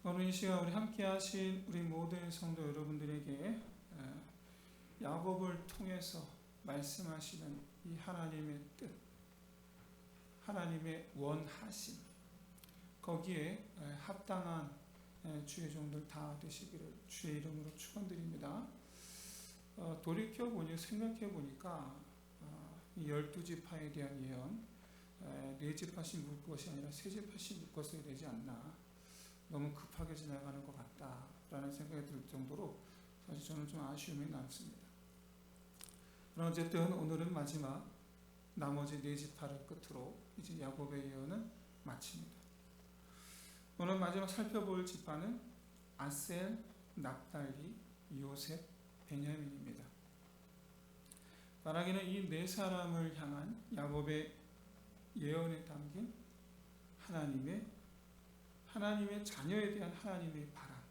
오늘 이 시간 우리 함께 하신 우리 모든 성도 여러분들에게 야곱을 통해서 말씀하시는 이 하나님의 뜻, 하나님의 원하심, 거기에 합당한 주의 종들 다 되시기를 주의 이름으로 축원드립니다. 돌이켜보니 생각해보니까 이 12지파에 대한 예언, 4지파씩 묻 것이 아니라 3지파씩 묻 것이 되지 않나, 너무 급하게 지나가는 것 같다라는 생각이 들 정도로 사실 저는 좀 아쉬움이 남습니다. 그러나 어쨌든 오늘은 마지막 나머지 4지파를 끝으로 이제 야곱의 예언은 마칩니다. 오늘 마지막 살펴볼 지파는 아셀, 납달리, 요셉, 베냐민입니다. 말하기는 이 4사람을 향한 야곱의 예언에 담긴 하나님의 자녀에 대한 하나님의 바람,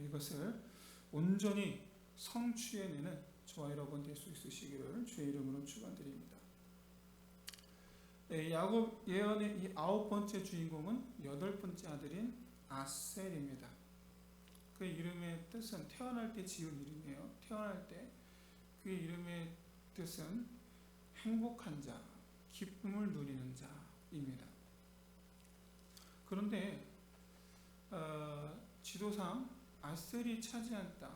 이것을 온전히 성취해내는 저와 여러분 될 수 있으시기를 주의 이름으로 축원드립니다. 야곱 예언의 이 9번째 주인공은 8번째 아들인 아셀입니다. 그 이름의 뜻은 태어날 때 지은 이름이에요. 태어날 때 그의 이름의 뜻은 행복한 자, 기쁨을 누리는 자입니다. 그런데 지도상 아셀이 차지한 땅,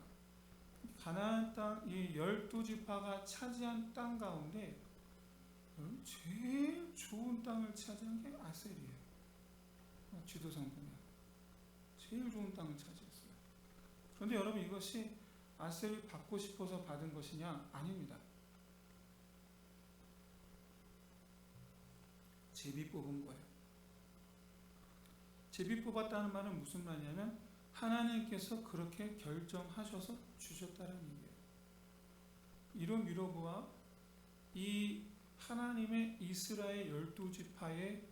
가나안 땅, 이 12지파가 차지한 땅 가운데 제일 좋은 땅을 차지한 게 아셀이에요. 지도상 보면 제일 좋은 땅을 차지했어요. 그런데 여러분, 이것이 아셀이 받고 싶어서 받은 것이냐? 아닙니다. 제비 뽑은 거예요. 제비 뽑았다는 말은 무슨 말이냐면 하나님께서 그렇게 결정하셔서 주셨다는 얘기예요. 이로 미뤄보아 이 하나님의 이스라엘 12지파의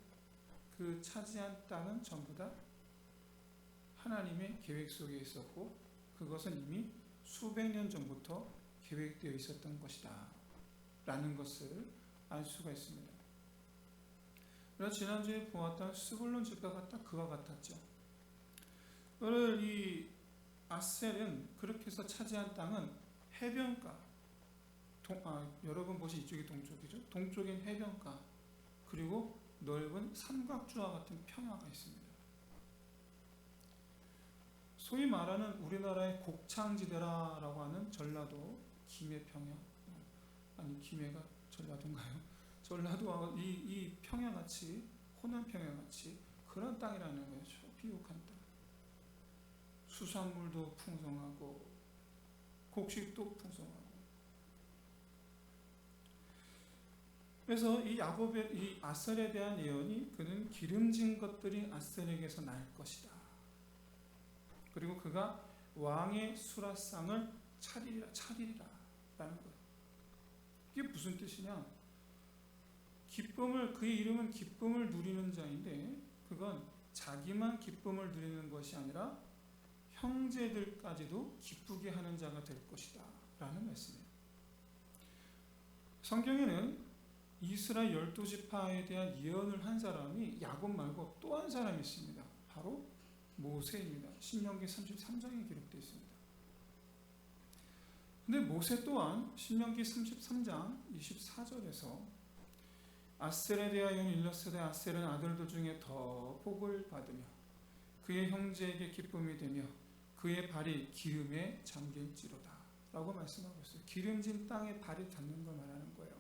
그 차지한 땅은 전부 다 하나님의 계획 속에 있었고, 그것은 이미 수백 년 전부터 계획되어 있었던 것이다 라는 것을 알 수가 있습니다. 그래서 지난주에 보았던 스불론 지파가 딱 그와 같았죠. 오늘 이 아셀은 그렇게 해서 차지한 땅은 해변가, 여러분 보시 이쪽이 동쪽이죠. 동쪽엔 해변가, 그리고 넓은 삼각주와 같은 평야가 있습니다. 소위 말하는 우리나라의 곡창지대라고 하는 전라도 김해 평야, 아니 김해가 전라도인가요? 전라도와 이 평야같이, 호남 평야같이 그런 땅이라는 거예요. 비옥한 땅. 수산물도 풍성하고 곡식도 풍성하고. 그래서 이 야곱의 이 아셀에 대한 예언이, 그는 기름진 것들이 아셀에게서 날 것이다. 그리고 그가 왕의 수라상을 차리리라 라는 거예요. 이게 무슨 뜻이냐? 그의 이름은 기쁨을 누리는 자인데, 그건 자기만 기쁨을 누리는 것이 아니라 형제들까지도 기쁘게 하는 자가 될 것이다 라는 말씀이에요. 성경에는 이스라엘 12지파에 대한 예언을 한 사람이 야곱 말고 또 한 사람이 있습니다. 바로 모세입니다. 신명기 33장에 기록되어 있습니다. 근데 모세 또한 신명기 33장 24절에서 아셀에 대하여 일렀으되 아셀은 아들들 중에 더 복을 받으며 그의 형제에게 기쁨이 되며 그의 발이 기름에 잠길지로다 라고 말씀하고 있어요. 기름진 땅에 발이 닿는 걸 말하는 거예요.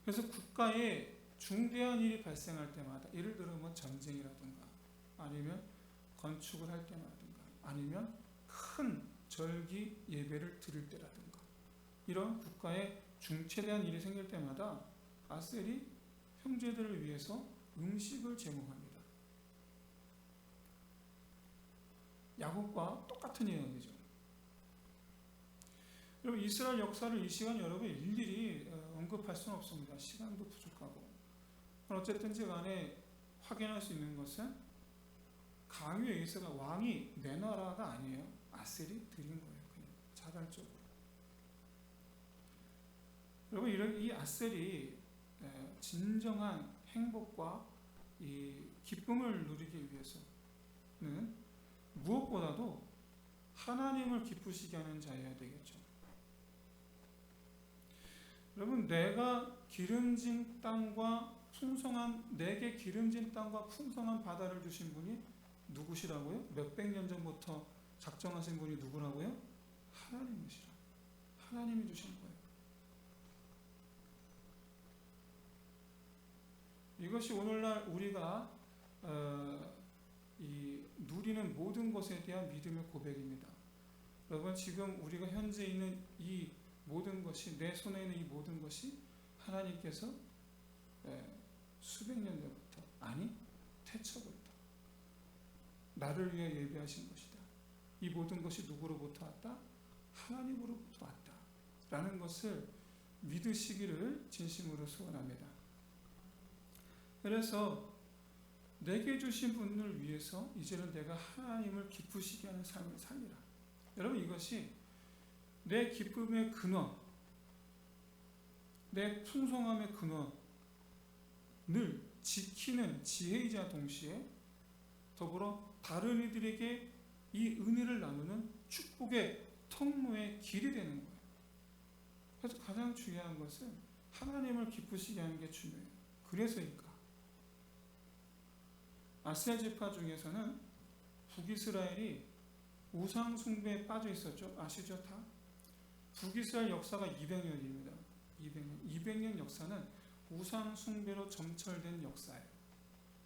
그래서 국가에 중대한 일이 발생할 때마다, 예를 들어 뭐 전쟁이라든가, 아니면 건축을 할 때라든가, 아니면 큰 절기 예배를 드릴 때라든가, 이런 국가에 중체대한 일이 생길 때마다 아셀이 형제들을 위해서 음식을 제공합니다. 야곱과 똑같은 예언이죠. 여러분, 이스라엘 역사를 이 시간 여러분 일일이 언급할 수는 없습니다. 시간도 부족하고. 어쨌든지 간에 확인할 수 있는 것은 강요에 의해서가 왕이 내놔라가 아니에요. 아셀이 드린 거예요. 그냥 자발적으로. 여러분, 이 아셀이 진정한 행복과 이 기쁨을 누리기 위해서 무엇보다도 하나님을 기쁘시게 하는 자여야 되겠죠. 여러분, 내가 기름진 땅과 내게 기름진 땅과 풍성한 바다를 주신 분이 누구시라고요? 몇백 년 전부터 작정하신 분이 누구라고요? 하나님이시라. 하나님이 주신 거예요. 이것이 오늘날 우리가 누리는 모든 것에 대한 믿음의 고백입니다. 여러분, 지금 우리가 현재 있는 이 모든 것이, 내 손에 있는 이 모든 것이 하나님께서 수백 년 전부터, 아니 태초부터 나를 위해 예비하신 것이다. 이 모든 것이 누구로부터 왔다? 하나님으로부터 왔다 라는 것을 믿으시기를 진심으로 소원합니다. 그래서 내게 주신 분을 위해서 이제는 내가 하나님을 기쁘시게 하는 삶을 살리라. 여러분, 이것이 내 기쁨의 근원, 내 풍성함의 근원을 지키는 지혜이자 동시에 더불어 다른 이들에게 이 은혜를 나누는 축복의 통로의 길이 되는 거예요. 그래서 가장 중요한 것은 하나님을 기쁘시게 하는 게 중요해요. 그래서일까? 아셀 지파 중에서는 북이스라엘이 우상 숭배에 빠져 있었죠. 아시죠? 다? 북이스라엘 역사가 200년입니다. 200년 역사는 우상 숭배로 점철된 역사예요.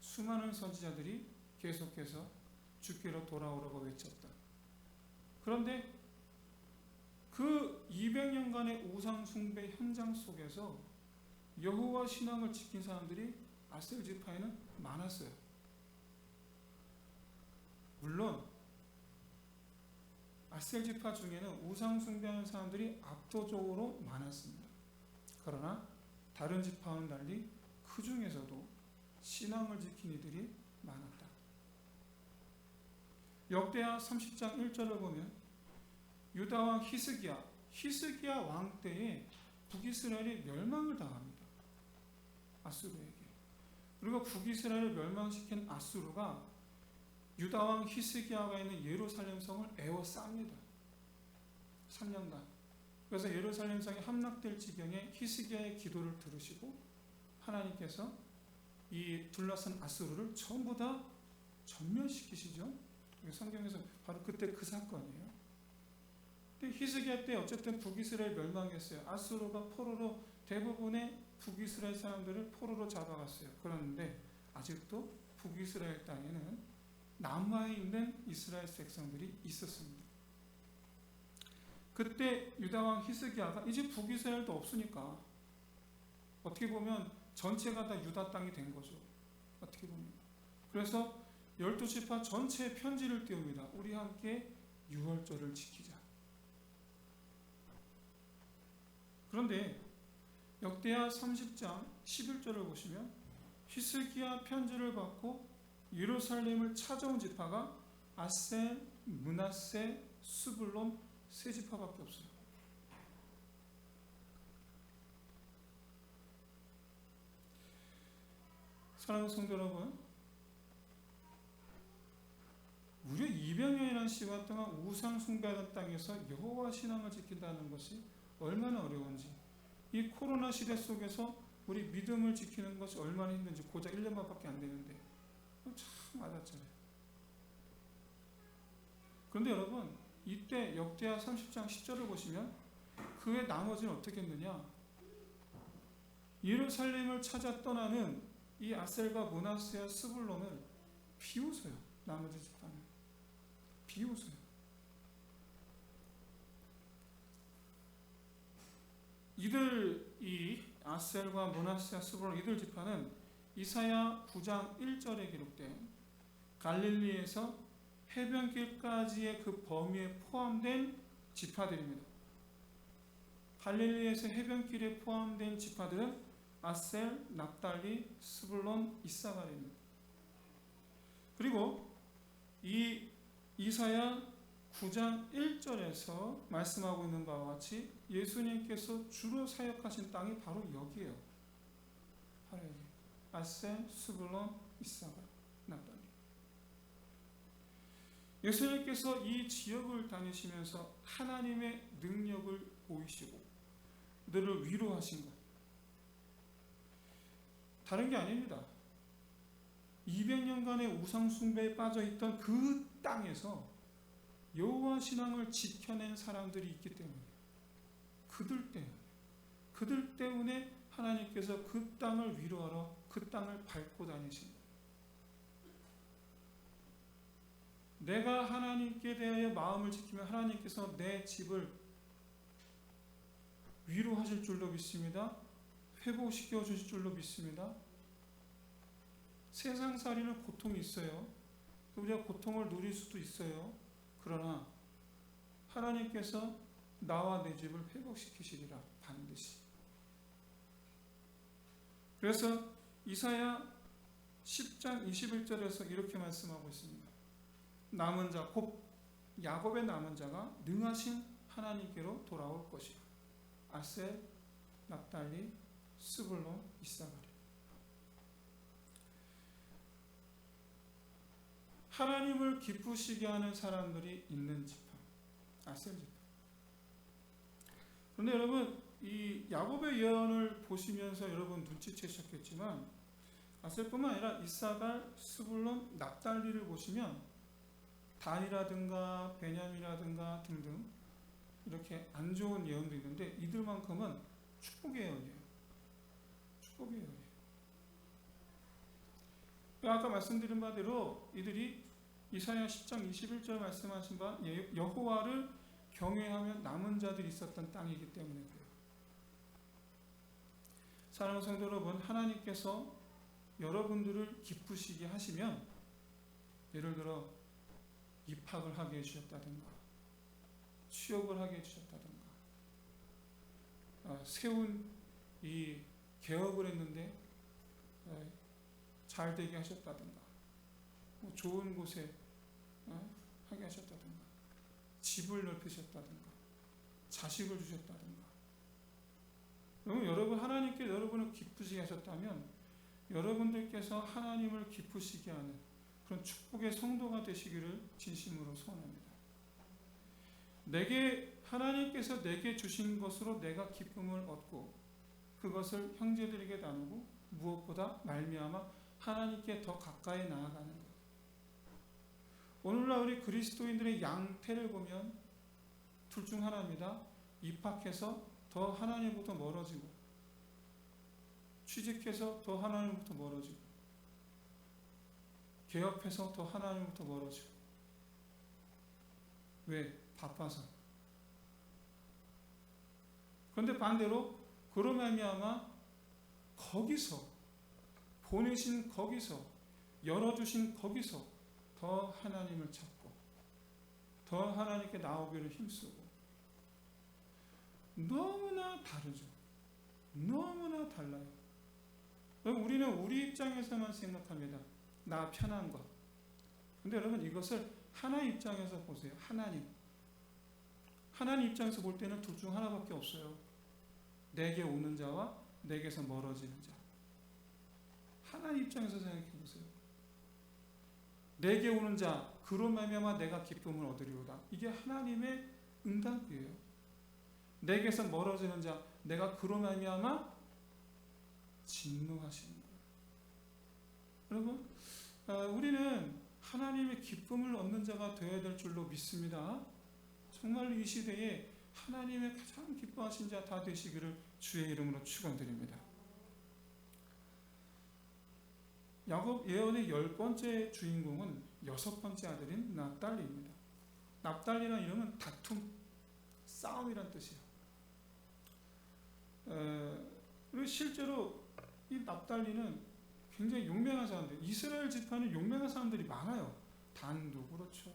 수많은 선지자들이 계속해서 주께로 돌아오라고 외쳤다. 그런데 그 200년간의 우상 숭배 현장 속에서 여호와 신앙을 지킨 사람들이 아셀 지파에는 많았어요. 물론 아셀 지파 중에는 우상 숭배하는 사람들이 압도적으로 많았습니다. 그러나 다른 지파와는 달리 그 중에서도 신앙을 지킨 이들이 많았다. 역대하 30장 1절을 보면 유다 왕 히스기야 왕 때에 북이스라엘이 멸망을 당합니다. 아수르에게. 그리고 북이스라엘을 멸망시킨 아수르가 유다 왕 히스기야가 있는 예루살렘 성을 에워쌉니다. 3년간. 그래서 예루살렘 성이 함락될 지경에 히스기야의 기도를 들으시고 하나님께서 이 둘러싼 아수르를 전부 다 전멸시키시죠. 성경에서 바로 그때 그 사건이에요. 근데 히스기야 때 어쨌든 북이스라엘 멸망했어요. 아수르가 포로로 대부분의 북이스라엘 사람들을 포로로 잡아갔어요. 그런데 아직도 북이스라엘 땅에는 남아있는 이스라엘 백성들이 있었습니다. 그때 유다왕 히스기야가 이제 북이스라엘도 없으니까 어떻게 보면 전체가 다 유다 땅이 된 거죠. 어떻게 보면. 그래서 12지파 전체에 편지를 띄웁니다. 우리 함께 유월절을 지키자. 그런데 역대하 30장 11절을 보시면 히스기야 편지를 받고 예루살렘을 찾아온 지파가 아셀, 므낫세, 스불론 세 지파밖에 없어요. 사랑하는 성도 여러분, 무려 200년이라는 시간 동안 우상 숭배하던 땅에서 여호와 신앙을 지킨다는 것이 얼마나 어려운지, 이 코로나 시대 속에서 우리 믿음을 지키는 것이 얼마나 힘든지 고작 1년밖에 안 되는데 참 와닿잖아요. 그런데 여러분, 이때 역대하 30장 10절을 보시면 그 외 나머지는 어떻게 했느냐? 예루살렘을 찾아 떠나는 이 아셀과 므낫세와 스불론을 비웃어요. 나머지 지파는 비웃어요. 이 아셀과 므낫세와 스불론 이들 지파는 이사야 9장 1절에 기록된 갈릴리에서 해변길까지의 그 범위에 포함된 지파들입니다. 갈릴리에서 해변길에 포함된 지파들은 아셀, 납달리, 스불론, 이사갈입니다. 그리고 이 이사야 9장 1절에서 말씀하고 있는 바와 같이 예수님께서 주로 사역하신 땅이 바로 여기에요. 바로 여기. 아셀, 스불론, 이사갈, 납달리. 예수님께서 이 지역을 다니시면서 하나님의 능력을 보이시고 너를 위로하신 것, 다른 게 아닙니다. 200년간의 우상 숭배에 빠져있던 그 땅에서 여호와 신앙을 지켜낸 사람들이 있기 때문에, 그들 때문에 하나님께서 그 땅을 위로하러 그 땅을 밟고 다니십니다. 내가 하나님께 대하여 마음을 지키면 하나님께서 내 집을 위로하실 줄로 믿습니다. 회복시켜 주실 줄로 믿습니다. 세상살이는 고통이 있어요. 우리가 고통을 누릴 수도 있어요. 그러나 하나님께서 나와 내 집을 회복시키시리라, 반드시. 그래서 이사야 10장 21절에서 이렇게 말씀하고 있습니다. 남은 자, 곧 야곱의 남은 자가 능하신 하나님께로 돌아올 것이라. 아셀, 납달리, 스불론, 이사가리. 하나님을 기쁘시게 하는 사람들이 있는 지파, 아셀 지파. 그런데 여러분, 이 야곱의 예언을 보시면서 여러분 눈치채셨겠지만, 아셀뿐만 아니라 이사갈, 스불론, 납달리를 보시면 단이라든가 베냐민이라든가 등등 이렇게 안 좋은 예언도 있는데, 이들만큼은 축복의 예언이에요. 축복의 예언이에요. 아까 말씀드린 바대로 이들이 이사야 10장 21절 말씀하신 바 여호와를 경외하며 남은 자들이 있었던 땅이기 때문에 그래요. 사랑하는 성도 여러분, 하나님께서 여러분들을 기쁘시게 하시면, 예를 들어 입학을 하게 해주셨다든가, 취업을 하게 해주셨다든가, 세운 이 개업을 했는데 잘 되게 하셨다든가, 좋은 곳에 하게 하셨다든가, 집을 넓히셨다든가, 자식을 주셨다든가. 여러분, 하나님께 여러분을 기쁘시게 하셨다면 여러분들께서 하나님을 기쁘시게 하는 그런 축복의 성도가 되시기를 진심으로 소원합니다. 하나님께서 내게 주신 것으로 내가 기쁨을 얻고 그것을 형제들에게 나누고 무엇보다 말미암아 하나님께 더 가까이 나아가는 것. 오늘날 우리 그리스도인들의 양태를 보면 둘 중 하나입니다. 입학해서 더 하나님부터 멀어지고, 취직해서 더 하나님부터 멀어지고, 개업해서 더 하나님부터 멀어지고. 왜? 바빠서. 그런데 반대로 그로 말미암아 거기서 보내신, 거기서 열어주신 거기서 더 하나님을 찾고 더 하나님께 나오기를 힘쓰고. 너무나 다르죠. 너무나 달라요. 우리는 우리 입장에서만 생각합니다. 나 편한 것. 근데 여러분, 이것을 하나님 입장에서 보세요. 하나님 입장에서 볼 때는 둘 중 하나밖에 없어요. 내게 오는 자와 내게서 멀어지는 자. 하나님 입장에서 생각해 보세요. 내게 오는 자, 그로 말미암아 내가 기쁨을 얻으리로다. 이게 하나님의 응답이에요. 내게서 멀어지는 자, 내가 그로 말미암아 진노하시는 거예요. 여러분, 우리는 하나님의 기쁨을 얻는 자가 되어야 될 줄로 믿습니다. 정말 이 시대에 하나님의 가장 기뻐하신 자 다 되시기를 주의 이름으로 축원드립니다. 야곱 예언의 10번째 주인공은 6번째 아들인 납달리입니다. 납달리라는 이름은 다툼, 싸움이란 뜻이에요. 그리고 실제로 이 납달리는 굉장히 용맹한 사람들, 이스라엘 지파는 용맹한 사람들이 많아요. 단도 그렇죠.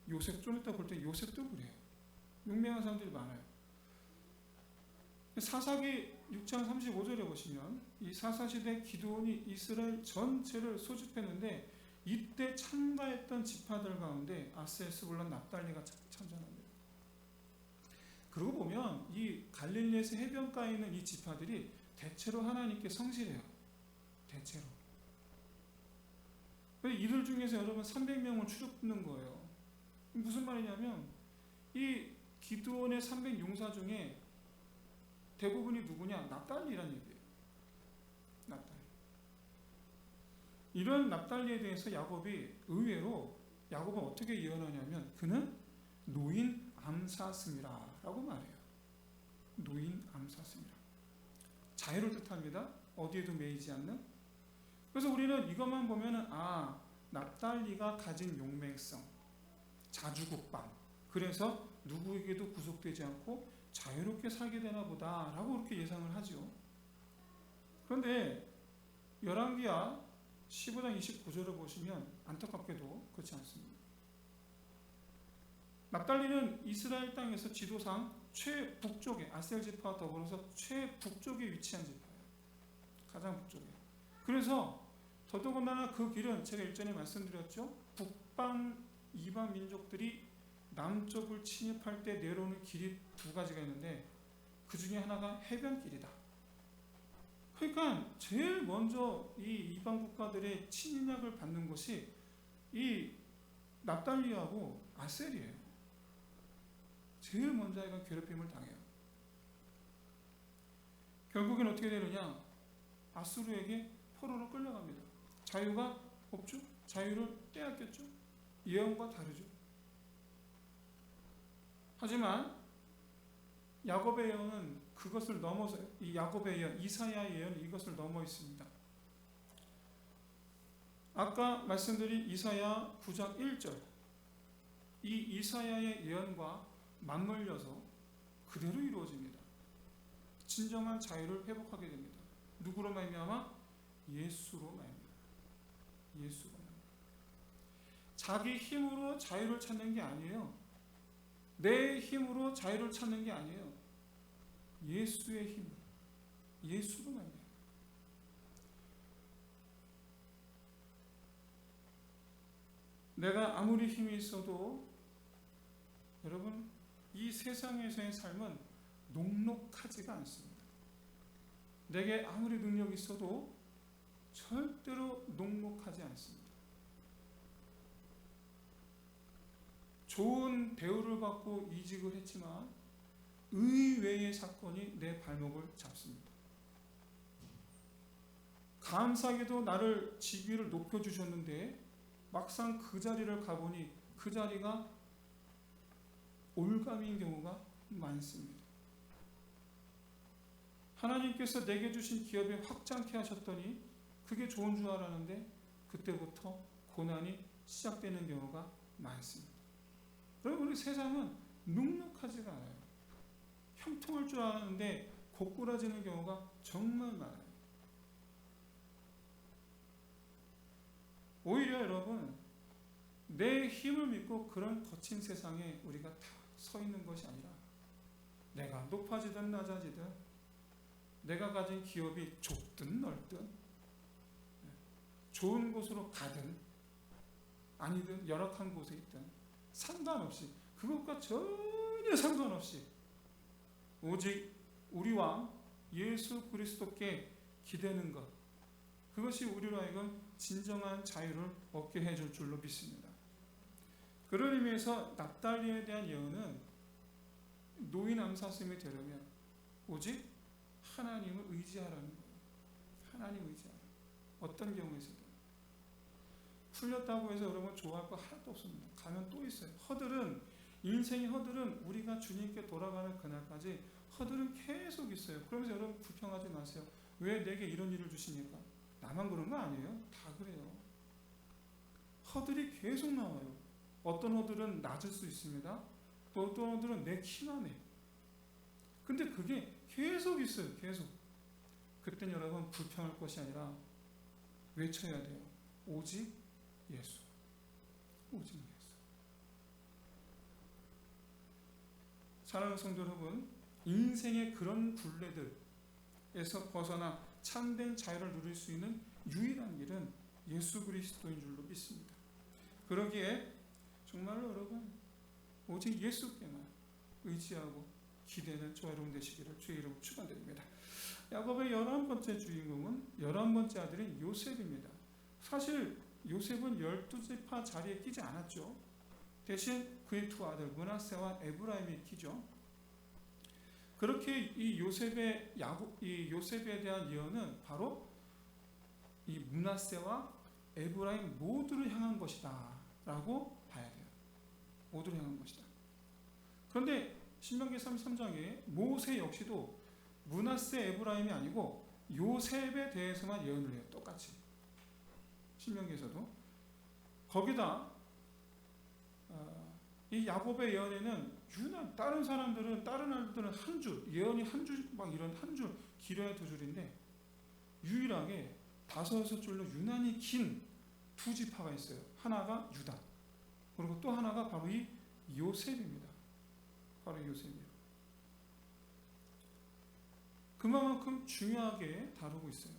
요셉, 좀 이따 볼 때 요셉도 그래요. 용맹한 사람들이 많아요. 사사기 6장 35절에 보시면 이 사사시대 기드온이 이스라엘 전체를 소집했는데, 이때 참가했던 지파들 가운데 아셀, 스불론, 납달리가 참전합니다. 그러고 보면 이 갈릴리에서 해변가에 있는 이 지파들이 대체로 하나님께 성실해요. 대체로. 이들 중에서 여러분 300명을 추려붙는 거예요. 무슨 말이냐면 이 기드온의 300용사 중에 대부분이 누구냐? 납달리라는 얘기예요. 납달리. 이런 납달리에 대해서 야곱이 의외로 야곱은 어떻게 예언하냐면 그는 노인 암사슴이라 라고 말해요. 노인 암사슴이라. 자유를 뜻합니다. 어디에도 매이지 않는. 그래서 우리는 이것만 보면은 납달리가 가진 용맹성, 자주국방. 그래서 누구에게도 구속되지 않고 자유롭게 살게 되나 보다라고 그렇게 예상을 하죠. 그런데 열왕기하 15장 29절을 보시면 안타깝게도 그렇지 않습니다. 납달리는 이스라엘 땅에서 지도상 최북쪽에 아셀 지파와 더불어서 최북쪽에 위치한 지파예요. 가장 북쪽에. 그래서 더더군다나 그 길은 제가 일전에 말씀드렸죠. 북방 이방 민족들이 남쪽을 침입할 때 내려오는 길이 두 가지가 있는데 그 중에 하나가 해변길이다. 그러니까 제일 먼저 이 이방 국가들의 침략을 받는 것이 이 납달리하고 아셀이에요. 제일 먼저 이건 괴롭힘을 당해요. 결국엔 어떻게 되느냐? 아수르에게 포로로 끌려갑니다. 자유가 없죠? 자유를 빼앗겼죠? 예언과 다르죠? 하지만 야곱의 예언은 그것을 넘어서 이 야곱의 예언, 이사야의 예언은 이것을 넘어 있습니다. 아까 말씀드린 이사야 9장 1절 이 이사야의 예언과 맞물려서 그대로 이루어집니다. 진정한 자유를 회복하게 됩니다. 누구로 말미암아? 예수로 말미암아. 예수로 말미암아. 자기 힘으로 자유를 찾는 게 아니에요. 내 힘으로 자유를 찾는 게 아니에요. 예수의 힘, 예수로 말미암아. 내가 아무리 힘이 있어도 여러분 이 세상에서의 삶은 녹록하지가 않습니다. 내게 아무리 능력이 있어도 절대로 녹록하지 않습니다. 좋은 대우를 받고 이직을 했지만 의외의 사건이 내 발목을 잡습니다. 감사하게도 나를 직위를 높여주셨는데 막상 그 자리를 가보니 그 자리가 올감인 경우가 많습니다. 하나님께서 내게 주신 기업에 확장케 하셨더니 그게 좋은 줄 알았는데 그때부터 고난이 시작되는 경우가 많습니다. 여러분 우리 세상은 눅눅하지가 않아요. 형통할 줄 아는데 고꾸라지는 경우가 정말 많아요. 오히려 여러분 내 힘을 믿고 그런 거친 세상에 우리가 다 서 있는 것이 아니라 내가 높아지든 낮아지든 내가 가진 기업이 좁든 넓든 좋은 곳으로 가든 아니든 열악한 곳에 있든 상관없이 그것과 전혀 상관없이 오직 우리 왕 예수 그리스도께 기대는 것 그것이 우리로 하여금 진정한 자유를 얻게 해줄 줄로 믿습니다. 그런 의미에서 납달리에 대한 예언은 노인 암사슴이 되려면 오직 하나님을 의지하라는 거예요. 하나님 의지하라. 어떤 경우에서든. 풀렸다고 해서 여러분 좋아할 거 하나도 없습니다. 가면 또 있어요. 허들은 인생의 허들은 우리가 주님께 돌아가는 그날까지 허들은 계속 있어요. 그러면서 여러분 불평하지 마세요. 왜 내게 이런 일을 주시니까? 나만 그런 거 아니에요. 다 그래요. 허들이 계속 나와요. 어떤 허들은 낮을 수 있습니다. 또 어떤 허들은 내 키만 해. 근데 그게 계속 있어요. 계속. 그땐 여러분 불평할 것이 아니라 외쳐야 돼요. 오직 예수. 오직 예수. 사랑하는 성도 여러분, 인생의 그런 굴레들에서 벗어나 참된 자유를 누릴 수 있는 유일한 길은 예수 그리스도인 줄로 믿습니다. 그러기에 정말로 여러분 오직 예수께만 의지하고 기대는 저와 여러분 되시기를 주의 이름으로 축원드립니다. 야곱의 11번째 주인공은 11번째 아들인 요셉입니다. 사실 요셉은 12지파 자리에 끼지 않았죠. 대신 그의 두 아들 므낫세와 에브라임이 끼죠. 그렇게 이 요셉에 대한 예언은 바로 이 므낫세와 에브라임 모두를 향한 것이다 라고 봐야 돼요. 모두를 향한 것이다. 그런데 신명기 33장에 모세 역시도 므낫세 에브라임이 아니고 요셉에 대해서만 예언을 해요. 똑같이. 신명기에서도. 거기다 이 야곱의 예언에는 유난 다른 사람들은 다른 아들들은 한 줄, 예언이 한 줄 막 이런 한 줄, 길어야 두 줄인데 유일하게 5줄로 유난히 긴 두 지파가 있어요. 하나가 유다. 그리고 또 하나가 바로 이 요셉입니다. 바로 요셉이에요. 그만큼 중요하게 다루고 있어요.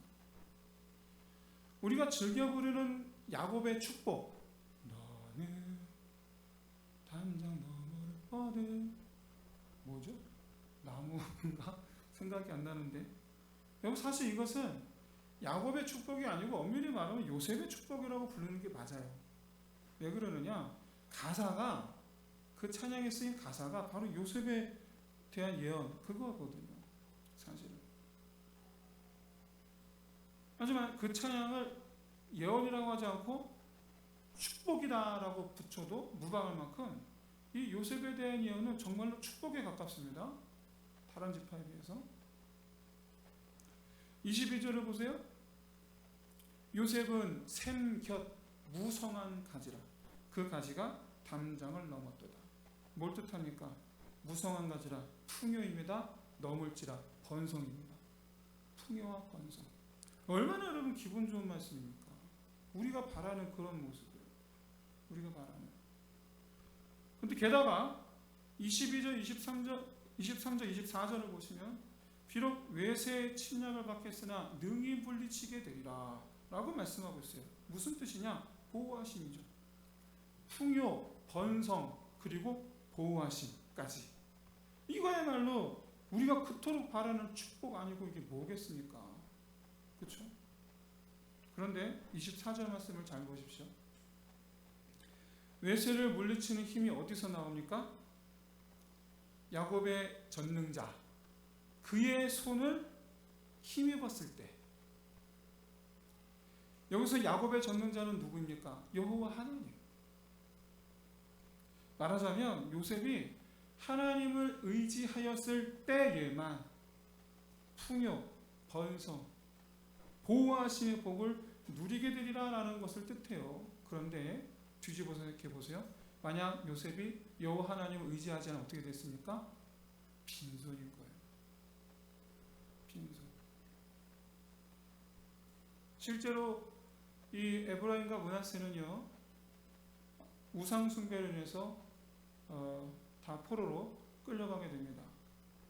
우리가 즐겨 부르는 야곱의 축복, 너는 단장 너머를 뻗을 뭐죠? 나무인가? 생각이 안 나는데 여러분 사실 이것은 야곱의 축복이 아니고 엄밀히 말하면 요셉의 축복이라고 부르는 게 맞아요. 왜 그러느냐? 가사가 그 찬양에 쓰인 가사가 바로 요셉에 대한 예언 그거거든요. 사실은. 하지만 그 찬양을 예언이라고 하지 않고 축복이다라고 붙여도 무방할 만큼 이 요셉에 대한 예언은 정말로 축복에 가깝습니다. 다른 지파에 비해서. 22절을 보세요. 요셉은 샘 곁 무성한 가지라. 그 가지가 담장을 넘었도다. 뭘 뜻합니까? 무성한 가지라 풍요입니다. 넘을지라 번성입니다. 풍요와 번성. 얼마나 여러분 기분 좋은 말씀입니까? 우리가 바라는 그런 모습이에요. 우리가 바라는. 그런데 게다가 22절, 23절, 24절을 보시면 비록 외세의 침략을 받겠으나 능히 물리치게 되리라 라고 말씀하고 있어요. 무슨 뜻이냐? 보호하심이죠. 풍요, 번성, 그리고 보호하심까지. 이거야말로 우리가 그토록 바라는 축복 아니고 이게 뭐겠습니까? 그렇죠? 그런데 24절 말씀을 잘 보십시오. 외세를 물리치는 힘이 어디서 나옵니까? 야곱의 전능자, 그의 손을 힘입었을 때. 여기서 야곱의 전능자는 누구입니까? 여호와 하나님. 말하자면 요셉이 하나님을 의지하였을 때에만 풍요, 번성, 보호하심의 복을 누리게 되리라라는 것을 뜻해요. 그런데 뒤집어서 생각해 보세요. 만약 요셉이 여호와 하나님을 의지하지 않으면 어떻게 됐습니까? 빈손일 거예요. 빈손. 실제로 이 에브라임과 므낫세는요 우상 숭배로 인해서 다 포로로 끌려가게 됩니다.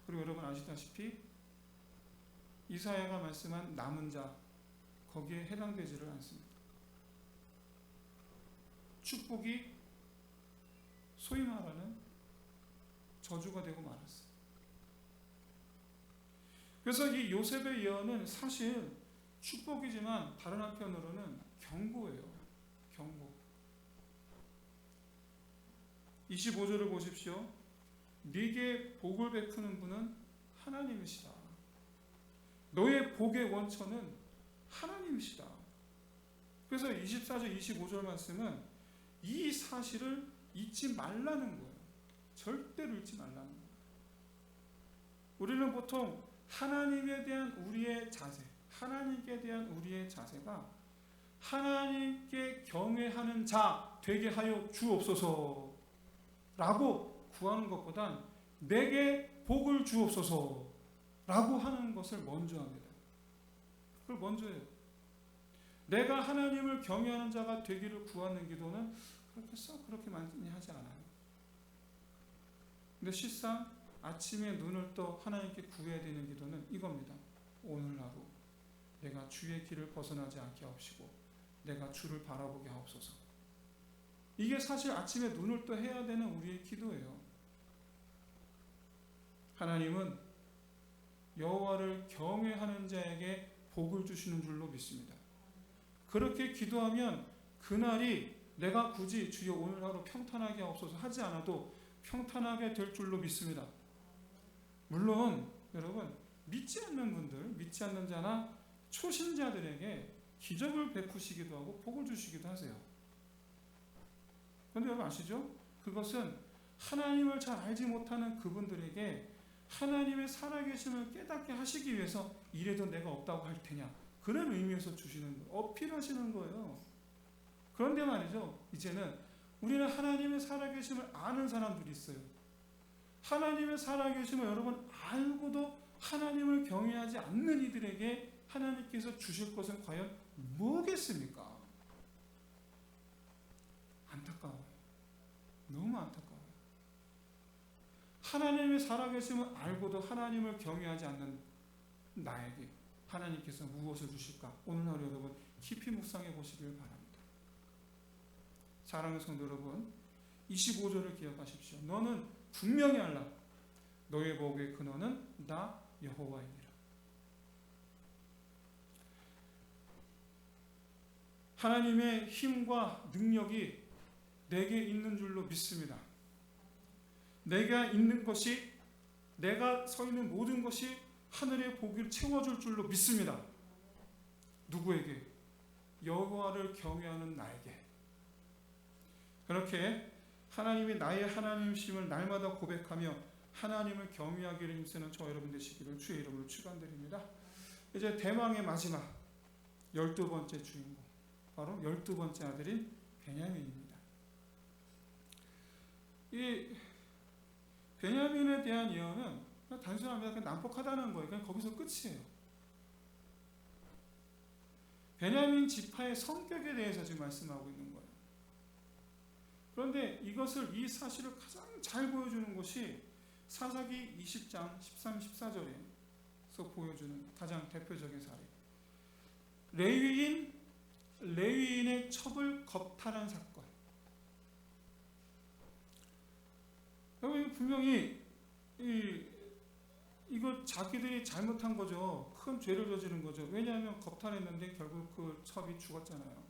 그리고 여러분 아시다시피 이사야가 말씀한 남은 자 거기에 해당되지를 않습니다. 축복이 소위 말하는 저주가 되고 말았어요. 그래서 이 요셉의 예언은 사실 축복이지만 다른 한편으로는 경고예요. 경고. 25절을 보십시오. 네게 복을 베푸는 분은 하나님이시다. 너의 복의 원천은 하나님이시다. 그래서 24절, 25절 말씀은 이 사실을 잊지 말라는 거예요. 절대로 잊지 말라는 거예요. 우리는 보통 하나님에 대한 우리의 자세, 하나님께 대한 우리의 자세가 하나님께 경외하는 자 되게 하여 주옵소서 라고 구하는 것보단 내게 복을 주옵소서 라고 하는 것을 먼저 합니다. 그걸 먼저 해요. 내가 하나님을 경외하는 자가 되기를 구하는 기도는 그렇게 많이 하지 않아요. 근데 실상 아침에 눈을 떠 하나님께 구해야 되는 기도는 이겁니다. 오늘 하루 내가 주의 길을 벗어나지 않게 하옵시고 내가 주를 바라보게 하옵소서. 이게 사실 아침에 눈을 떠 해야 되는 우리의 기도예요. 하나님은 여호와를 경외하는 자에게 복을 주시는 줄로 믿습니다. 그렇게 기도하면 그날이 내가 굳이 주여 오늘 하루 평탄하게 하옵소서 하지 않아도 평탄하게 될 줄로 믿습니다. 물론 여러분 믿지 않는 분들, 믿지 않는 자나 초신자들에게 기적을 베푸시기도 하고 복을 주시기도 하세요. 그런데 여러분 아시죠? 그것은 하나님을 잘 알지 못하는 그분들에게 하나님의 살아계심을 깨닫게 하시기 위해서 이래도 내가 없다고 할 테냐, 그런 의미에서 주시는 거예요. 어필하시는 거예요. 그런데 말이죠, 이제는 우리는 하나님의 살아계심을 아는 사람들이 있어요. 하나님의 살아계심을 여러분 알고도 하나님을 경외하지 않는 이들에게 하나님께서 주실 것은 과연 뭐겠습니까? 안타까워요. 너무 안타까워요. 하나님의 살아계심을 알고도 하나님을 경외하지 않는 나에게 하나님께서 무엇을 주실까? 오늘 하루 여러분 깊이 묵상해 보시길 바랍니다. 사랑하는 성도 여러분, 25절을 기억하십시오. 너는 분명히 알라. 너의 복의 근원은 나 여호와이니라. 하나님의 힘과 능력이 내게 있는 줄로 믿습니다. 내가 있는 것이, 내가 서 있는 모든 것이 하늘의 복을 채워줄 줄로 믿습니다. 누구에게? 여호와를 경외하는 나에게. 그렇게 하나님이 나의 하나님이심을 날마다 고백하며 하나님을 경외하기를 힘쓰는 저와 여러분 되시기를 주의 이름으로 축원드립니다. 이제 대망의 마지막 12번째 주인공, 바로 12번째 아들인 베냐민입니다. 이 베냐민에 대한 예언은 단순합니다. 그냥 난폭하다는 거예요. 그냥 거기서 끝이에요. 베냐민 지파의 성격에 대해서 지금 말씀하고 있는 거예요. 그런데 이것을, 이 사실을 가장 잘 보여주는 것이 사사기 20장 13, 14절에서 보여주는 가장 대표적인 사례. 레위인의 첩을 겁탈한 사건. 여러분 분명히 이거 자기들이 잘못한 거죠. 큰 죄를 저지른 거죠. 왜냐하면 겁탈했는데 결국 그 첩이 죽었잖아요.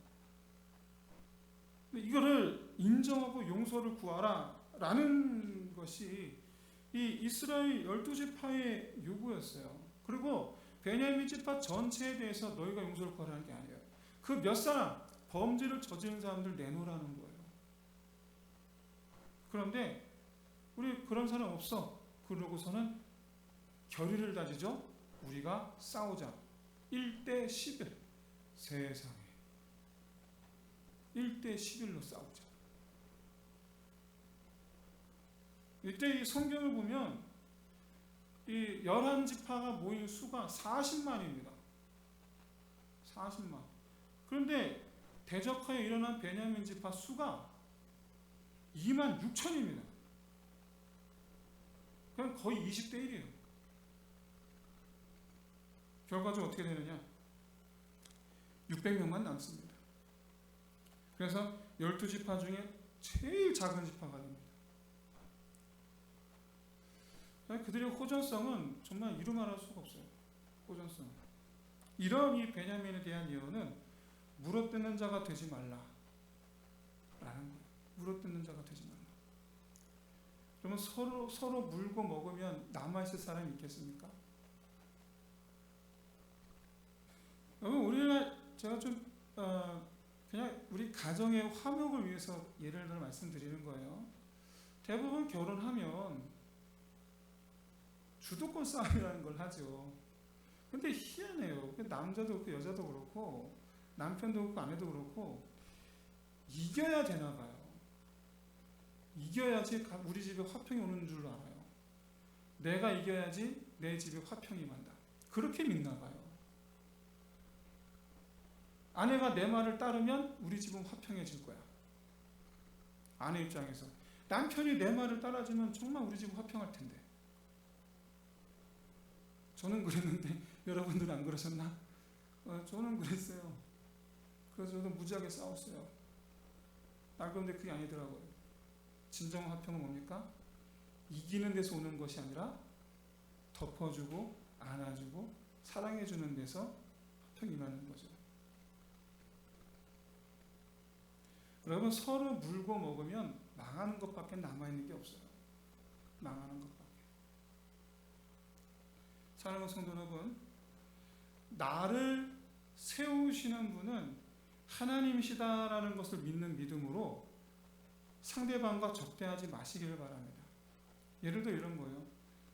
이거를 인정하고 용서를 구하라 라는 것이 이 이스라엘 12지파의 요구였어요. 그리고 베냐민 지파 전체에 대해서 너희가 용서를 구하라는 게 아니에요. 그 몇 사람, 범죄를 저지른 사람들 내놓으라는 거예요. 그런데 우리 그런 사람 없어. 그러고서는 결의를 다지죠. 우리가 싸우자. 1대 11. 세상에 1대 11로 싸우자. 이때 이 성경을 보면 이 11지파가 모인 수가 40만입니다. 40만. 그런데 대적하에 일어난 베냐민 지파 수가 2만 6천입니다. 그냥 거의 20대 1이에요. 결과적으로 어떻게 되느냐? 600명만 남습니다. 그래서 12지파 중에 제일 작은 지파가 됩니다. 그들의 호전성은 정말 이루 말할 수가 없어요. 호전성. 이런 이 베냐민에 대한 예언은 물어뜯는 자가 되지 말라 라는 거예요. 물어뜯는 자가 되지 말라. 그러면 서로 물고 먹으면 남아있을 사람이 있겠습니까? 우리나라, 제가 좀 그냥 우리 가정의 화목을 위해서 예를 들어 말씀드리는 거예요. 대부분 결혼하면 주도권 싸움이라는 걸 하죠. 근데 희한해요. 남자도 그렇고 여자도 그렇고 남편도 그렇고 아내도 그렇고 이겨야 되나 봐요. 이겨야지 우리 집에 화평이 오는 줄로 알아요. 내가 이겨야지 내 집에 화평이 간다. 그렇게 믿나 봐요. 아내가 내 말을 따르면 우리 집은 화평해질 거야. 아내 입장에서. 남편이 내 말을 따라주면 정말 우리 집은 화평할 텐데. 저는 그랬는데 여러분들은 안 그러셨나? 저는 그랬어요. 그래서 저도 무지하게 싸웠어요. 그런데 그게 아니더라고요. 진정 화평은 뭡니까? 이기는 데서 오는 것이 아니라 덮어주고 안아주고 사랑해주는 데서 화평이 임하는 거죠. 여러분, 서로 물고 먹으면 망하는 것밖에 남아있는 게 없어요. 망하는 것밖에. 사랑하는 성도 여러분, 나를 세우시는 분은 하나님이시다라는 것을 믿는 믿음으로 상대방과 적대하지 마시기를 바랍니다. 예를 들어 이런 거예요.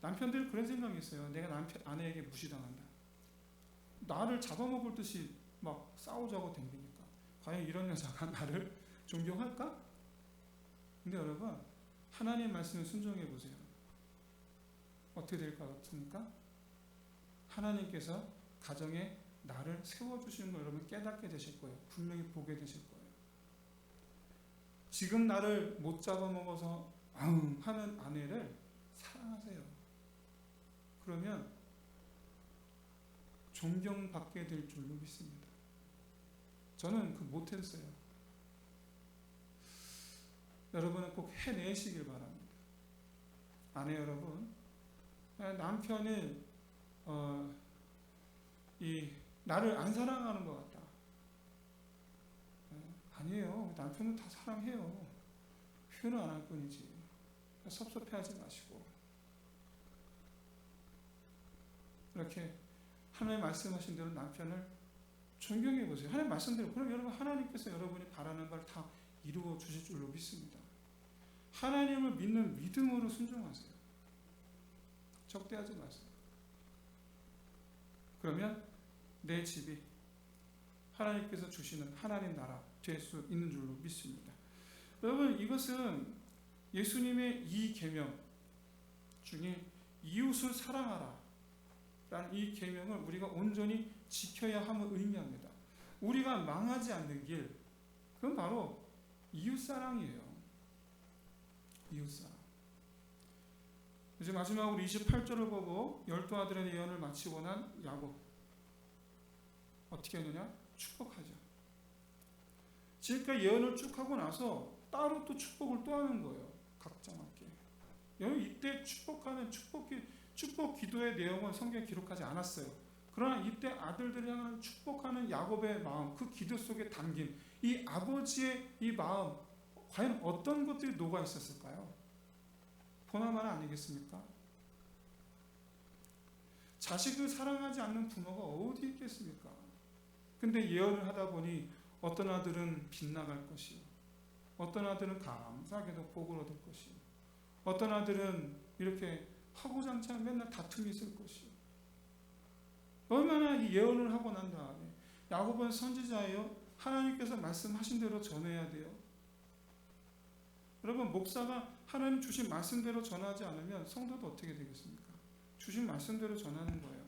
남편들 그런 생각이 있어요. 내가 아내에게 무시당한다. 나를 잡아먹을 듯이 막 싸우자고 댕기니까 과연 이런 여자가 나를 존경할까? 근데 여러분, 하나님 말씀을 순종해 보세요. 어떻게 될 것 같습니까? 하나님께서 가정에 나를 세워주시는 걸 여러분 깨닫게 되실 거예요. 분명히 보게 되실 거예요. 지금 나를 못 잡아먹어서 하는 아내를 사랑하세요. 그러면 존경받게 될 줄로 믿습니다. 저는 그 못했어요. 여러분은 꼭 해내시길 바랍니다. 아내 여러분, 남편이 나를 안 사랑하는 것 같다. 아니에요. 남편은 다 사랑해요. 표현을 안 할 뿐이지. 섭섭해하지 마시고 이렇게 하나님 말씀하신 대로 남편을 존경해 보세요. 하나님 말씀대로. 그럼 여러분, 하나님께서 여러분이 바라는 바를 다 이루어 주실 줄로 믿습니다. 하나님을 믿는 믿음으로 순종하세요. 적대하지 마세요. 그러면 내 집이 하나님께서 주시는 하나님 나라 될 수 있는 줄로 믿습니다. 여러분, 이것은 예수님의 이 계명 중에 이웃을 사랑하라 라는 이 계명을 우리가 온전히 지켜야 함을 의미합니다. 우리가 망하지 않는 길, 그건 바로 이웃사랑이에요. 이웃사랑. 이제 마지막으로 28절을 보고 12아들의 예언을 마치고 난 야곱 어떻게 했느냐? 축복하죠. 지금까지 예언을 쭉 하고 나서 따로 또 축복을 또 하는 거예요. 각자 맞게. 여러분, 이때 축복하는 축복 기도의 내용은 성경에 기록하지 않았어요. 그러나 이때 아들들을 향한 축복하는 야곱의 마음, 그 기도 속에 담긴 이 아버지의 이 마음, 과연 어떤 것들이 녹아 있었을까요? 보나마나 아니겠습니까? 자식을 사랑하지 않는 부모가 어디 있겠습니까? 근데 예언을 하다 보니 어떤 아들은 빗나갈 것이요, 어떤 아들은 감사하게도 복을 얻을 것이요, 어떤 아들은 이렇게 하고장창 맨날 다툼이 있을 것이요. 얼마나 이 예언을 하고 난 다음에 야곱은 선지자예요. 하나님께서 말씀하신 대로 전해야 돼요. 여러분, 목사가 하나님 주신 말씀대로 전하지 않으면 성도도 어떻게 되겠습니까? 주신 말씀대로 전하는 거예요.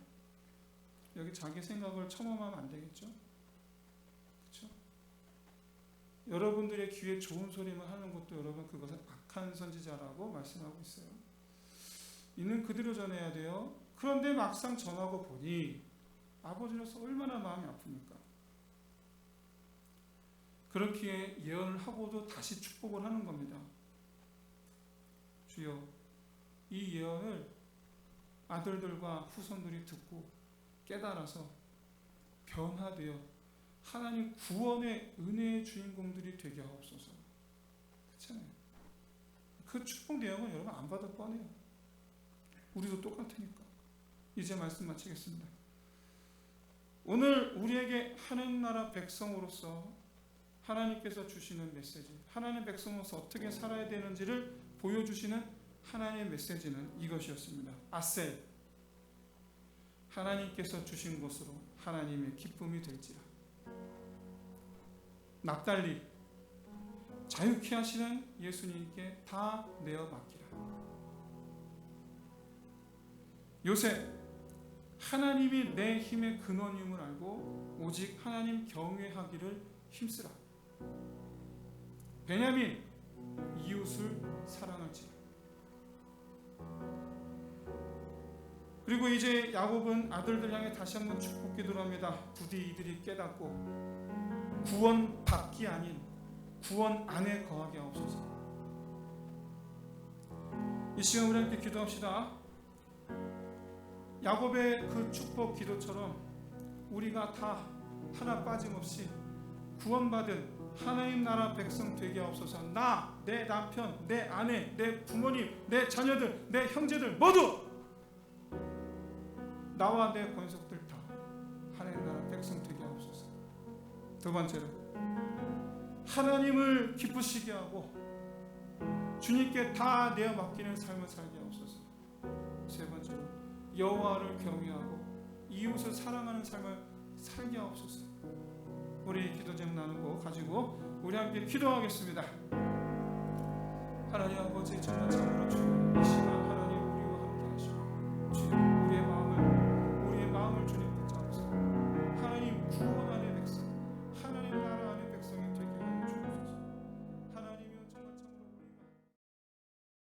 여기 자기 생각을 첨언하면 안 되겠죠? 그렇죠? 여러분들의 귀에 좋은 소리만 하는 것도 여러분, 그것은 악한 선지자라고 말씀하고 있어요. 있는 그대로 전해야 돼요. 그런데 막상 전하고 보니 아버지로서 얼마나 마음이 아픕니까? 그렇기에 예언을 하고도 다시 축복을 하는 겁니다. 주여, 이 예언을 아들들과 후손들이 듣고 깨달아서 변화되어 하나님 구원의 은혜의 주인공들이 되게 하옵소서. 그렇잖아요. 그 축복 내용은 여러분 안 받을 뻔해요. 우리도 똑같으니까. 이제 말씀 마치겠습니다. 오늘 우리에게 하늘나라 백성으로서 하나님께서 주시는 메시지, 하나님의 백성으로서 어떻게 살아야 되는지를 보여주시는 하나님의 메시지는 이것이었습니다. 아셀, 하나님께서 주신 것으로 하나님의 기쁨이 될지라. 납달리, 자유케 하시는 예수님께 다 내어 맡기라. 요셉, 하나님이 내 힘의 근원임을 알고 오직 하나님 경외하기를 힘쓰라. 베냐민, 이웃을 사랑할지라. 그리고 이제 야곱은 아들들 향해 다시 한번 축복 기도를 합니다. 부디 이들이 깨닫고 구원 밖이 아닌 구원 안에 거하게 하옵소서. 이 시간 우리 함께 기도합시다. 야곱의 그 축복 기도처럼 우리가 다 하나 빠짐없이 구원받은 하나님 나라 백성 되게 하옵소서. 나, 내 남편, 내 아내, 내 부모님, 내 자녀들, 내 형제들 모두 나와 내 권속들 다 하나님 나라 백성 되게 하옵소서. 두 번째로 하나님을 기쁘시게 하고 주님께 다 내어 맡기는 삶을 살게 하옵소서. 세 번째로 여호와를 경외하고 이웃을 사랑하는 삶을 살게 하옵소서. 우리 기도 좀 나누고 가지고 우리 함께 기도하겠습니다. 하나님 아버지, 정말